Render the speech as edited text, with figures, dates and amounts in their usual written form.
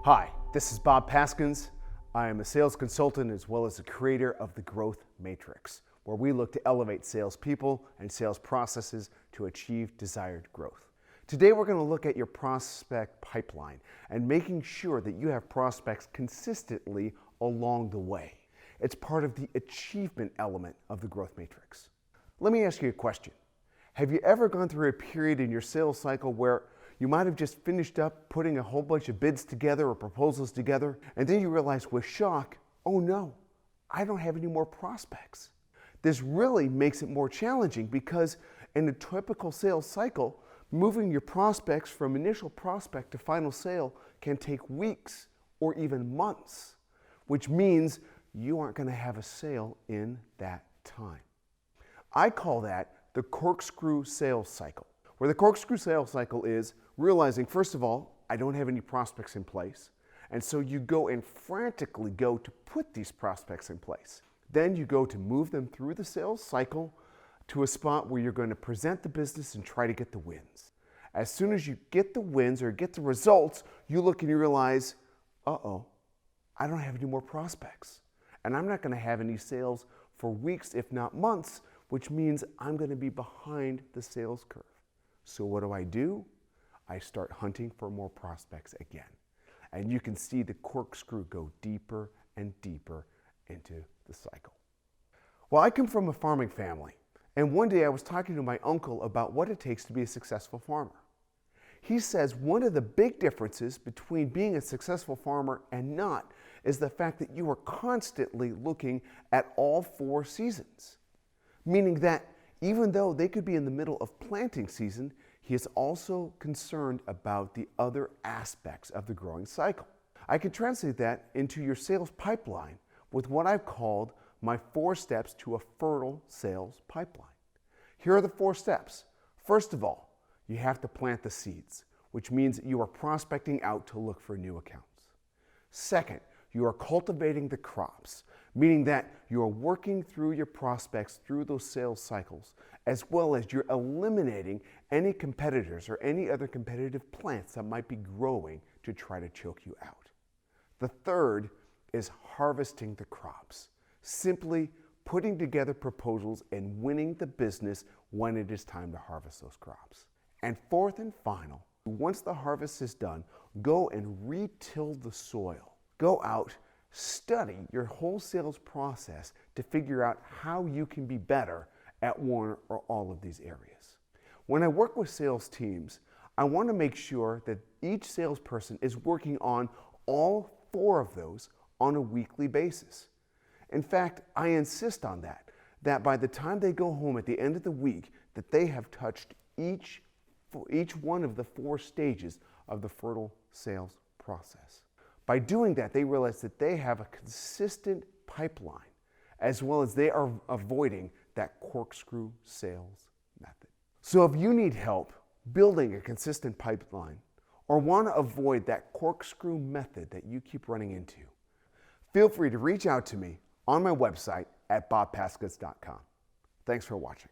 Hi, this is Bob Paskins. I am a sales consultant as well as the creator of the Growth Matrix, where we look to elevate salespeople and sales processes to achieve desired growth. Today we're going to look at your prospect pipeline and making sure that you have prospects consistently along the way. It's part of the achievement element of the Growth Matrix. Let me ask you a question. Have you ever gone through a period in your sales cycle where you might have just finished up putting a whole bunch of bids together or proposals together, and then you realize with shock, oh no, I don't have any more prospects. This really makes it more challenging because in a typical sales cycle, moving your prospects from initial prospect to final sale can take weeks or even months, which means you aren't going to have a sale in that time. I call that the Corkscrew Sales Cycle, where the Corkscrew Sales Cycle is realizing, first of all, I don't have any prospects in place. And so you go and frantically go to put these prospects in place. Then you go to move them through the sales cycle to a spot where you're going to present the business and try to get the wins. As soon as you get the wins or get the results, you look and you realize, uh-oh, I don't have any more prospects. And I'm not going to have any sales for weeks, if not months, which means I'm going to be behind the sales curve. So what do? I start hunting for more prospects again. And you can see the corkscrew go deeper and deeper into the cycle. Well, I come from a farming family, and one day I was talking to my uncle about what it takes to be a successful farmer. He says one of the big differences between being a successful farmer and not is the fact that you are constantly looking at all 4 seasons, meaning that even though they could be in the middle of planting season, he is also concerned about the other aspects of the growing cycle. I could translate that into your sales pipeline with what I've called my 4 steps to a fertile sales pipeline. Here are the 4 steps. First of all, you have to plant the seeds, which means that you are prospecting out to look for new accounts. Second, you are cultivating the crops, meaning that you are working through your prospects through those sales cycles, as well as you're eliminating any competitors or any other competitive plants that might be growing to try to choke you out. The third is harvesting the crops, simply putting together proposals and winning the business when it is time to harvest those crops. And fourth and final, once the harvest is done, go and re-till the soil. Go out, study your whole sales process to figure out how you can be better at one or all of these areas. When I work with sales teams, I want to make sure that each salesperson is working on all 4 of those on a weekly basis. In fact, I insist on that by the time they go home at the end of the week, that they have touched each one of the 4 stages of the fertile sales process. By doing that, they realize that they have a consistent pipeline, as well as they are avoiding that corkscrew sales method. So if you need help building a consistent pipeline or want to avoid that corkscrew method that you keep running into, feel free to reach out to me on my website at bobpaskins.com. Thanks for watching.